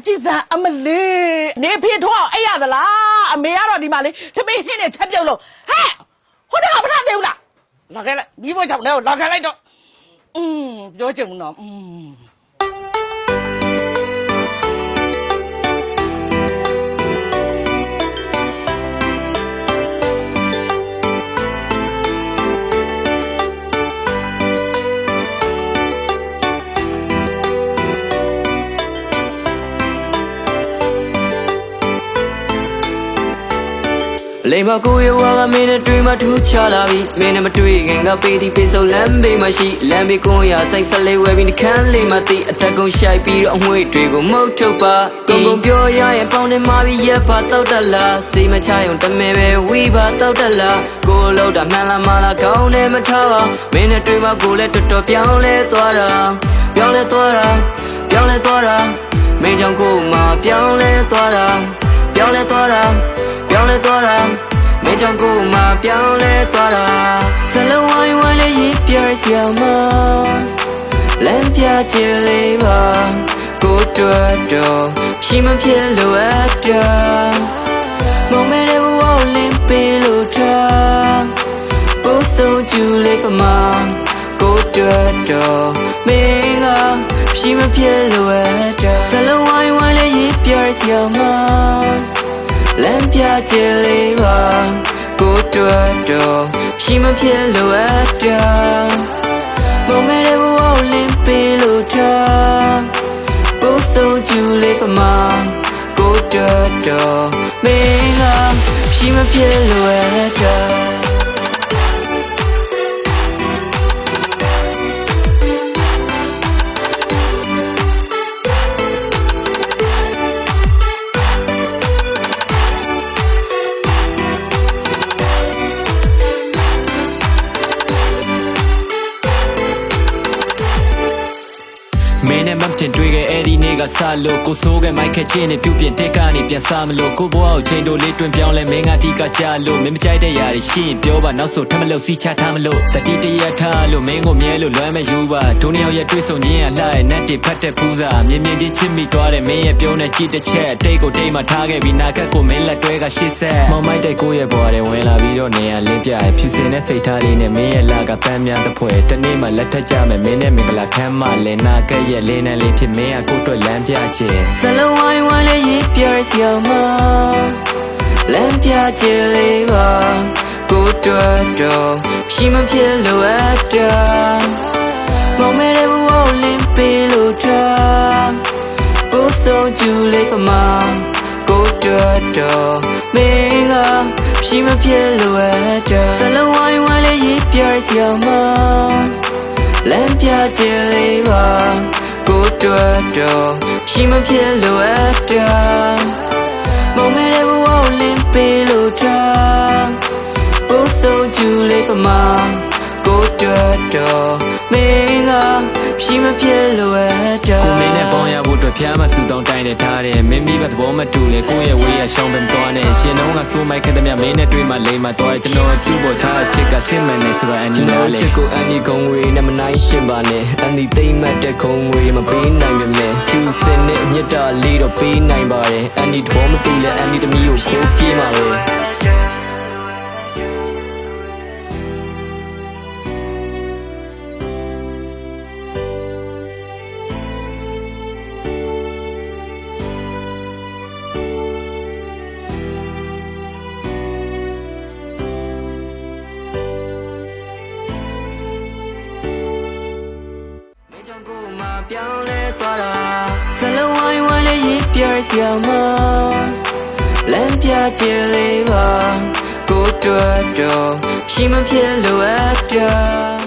ကြည်စံအမလေးနေဖေထွားအဲ့ရသလားအမေကတော့ဒီမှာလေတမင်းဟင်းနဲ့ချက်ပြုတ်လို့ဟဲ့ဟိုတကမထသေးဘူးလားလာခဲ့လိုက်ပြီးဖို့ကြောင့်လည်းလာခဲ့လိုက်တော့ပြောချင်ဘူးနော်လိမ္မာကိုရဝါကမင်းနဲ့တွေ့မှထူးခြားလာပြီမင်းနဲ့မတွေ့ခင်ကပေးသည်ပေးစုံလမ်းဘေးမှာရှိလမ်းဘေးကွန်ရဆိုင်ဆက်လေးဝဲပြီးနှခမ်းလေးမှသိအသက်ကုန်ရှိုက်ပြီးတော့အငွေ့တွေကိုမုတ်ထုတ်ပါကုံကုံပြောရရင်ပေါင်းနေမှာပြီးရက်ပါတောက်တက်လာစိတ်မချရုံတမဲပဲဝီပါတောက်တက်လာကိုလောက်တာမှန်လားမလားကောင်းနေမထားပါမင်းနဲ့တွေ့မှကိုလည်းတော်တော်ပြောင်းလဲသွားတာပြောင်းလဲသွားတာပြောင်းလဲသွားတာမင်းကြောင့်ကိုမှပြောင်းလဲသွားတာပြောင်းလဲသွားတာပြောင်းလဲသွားတာမင်းကြောင့်ကိုမှပြောင်းလဲသွားတာစလုံးဝိုင်းဝန်းလေးရေးပြရစရာမလမ်းပြချင်လေးပါကိုတွေ့တော့ရှိမဖြစ်လို့အပ်တာမမဲတဲ့ဘဝလင်းပေးလို့ထားကိုဆုံးကျူလေးပမာကိုတွေ့တော့မင်းကရှိမဖြစ်လို့အပ်တာစလုံးဝိုင်းဝန်းလေးရေးပြရစရာမလမ်းပြချင်လေးပါကိုတွေ့တော့ရှိမဖြစ်လို့အပ်တာမမဲတဲ့ဘဝလင်းပေးလို့ထားကိုဆုံးကျူလေးပမာကိုတွေ့တော့မင်းကရှိမဖြစ်လို့အပ်တာမင်းနဲ့မမတင်တွေ့ခဲ့အဲ့ဒီနေ့ကစလို့ကိုစိုးခဲ့မိုက်ခက်ချင်းနဲ့ပြုတ်ပြင်တက်ကနေပြန်စားမလို့ကိုဘွားကိုချိန်တိုလေးတွင်ပြောင်းလဲမင်းကတိကကြလို့မင်းမကြိုက်တဲ့ຢာတွေရှိရင်ပြောပါနောက်ဆိုထမလို့စီးချထားမလို့တတိတရထားလို့မင်းကိုမြဲလို့လွမ်းမဲ့ယူပါဒုနှစ်ယောက်ရဲ့တွေ့ဆုံခြင်းအလှရဲ့နတ်တွေဖတ်တဲ့ဖူးစာမြင်မြင်ချင်းချစ်မိသွားတယ်မင်းရဲ့ပြောနဲ့ကြည့်တစ်ချက်တိတ်ကိုတိတ်မှထားခဲ့ပြီးနာကက်ကိုမင်းလက်တွဲကရှစ်ဆက်မောင်မိုက်တဲ့ကိုရဲ့ဘွားတွေဝင်လာပြီးတော့နေရလင်းပြဖြူစင်တဲ့စိတ်ထားလေးနဲ့မင်းရဲ့လာကပန်းများတစ်ဖွဲတနေ့မှလက်ထက်ကြမယ်မင်းနဲ့မင်္ဂလာခမ်းမလဲနာကက်ရဲ့လေးနဲ့လေးဖြစ်မင်းကကိုအတွက်လမ်းပြခြင်းစလုံးဝိုင်းဝန်းလေးရေးပြရစရာမလမ်းပြခြင်းလေးပါကိုတွေ့တော့ရှိမဖြစ်လို့အပ်တာမမဲတဲ့ဘဝလင်းပေးလို့ထားကိုဆုံးကျူလေးပမာကိုတွေ့တော့မင်းကရှိမဖြစ်လို့အပ်တာစလုံးဝိုင်းဝန်းလေးရေးပြရစရာမလမ်းပြခြင်းလေးပါကိုတွေ့တော့ရှိမဖြစ်လို့အပ်တာမမဲတဲ့ဘဝလင်းပေးလို့ထားကိုဆုံးကျူလေးပမာကိုတွေ့တော့မင်းကရှိမဖြစ်လို့အပ်တာကိုမင်းနဲ့ပေါင်းရဖို့အတွက်ဖျားမဆူတောင်းတိုင်းနဲ့ထားတယ်မင်းမိဘသဘောမတူလေကိုရဲ့ဝေးရရှောင်းပင်သွားနေရှင်တော့ကဆိုးမိုက်ခက်တဲ့မြမင်းနဲ့တွေ့မှလိမ့်မှသွားကျွန်တော်သူ့ပေါ်ထားချစ်ကဆင်းမှန်နေဆိုတာအန်ဒီနာလေချစ်ကိုအန်ဒီကုံဝေးနဲ့မနိုင်ရှင်ပါနဲ့အန်ဒီသိမ့်မှတ်တဲ့ခုံဝေးမပေးနိုင်ပါနဲ့ဖြူစင်နဲ့မြတ်တာလေးတော့ပေးနိုင်ပါတယ်အန်ဒီသဘောမတူလဲအန်ဒီတမီးကိုခိုးပြေးမှာပဲပြောင်းလဲသွားတာစလုံးဝိုင်းဝန်းလေးရေးပြရစရာမလမ်းပြခြင်းလေးပါကိုတွေ့တော့ရှိမဖြစ်လို့အပ်တာ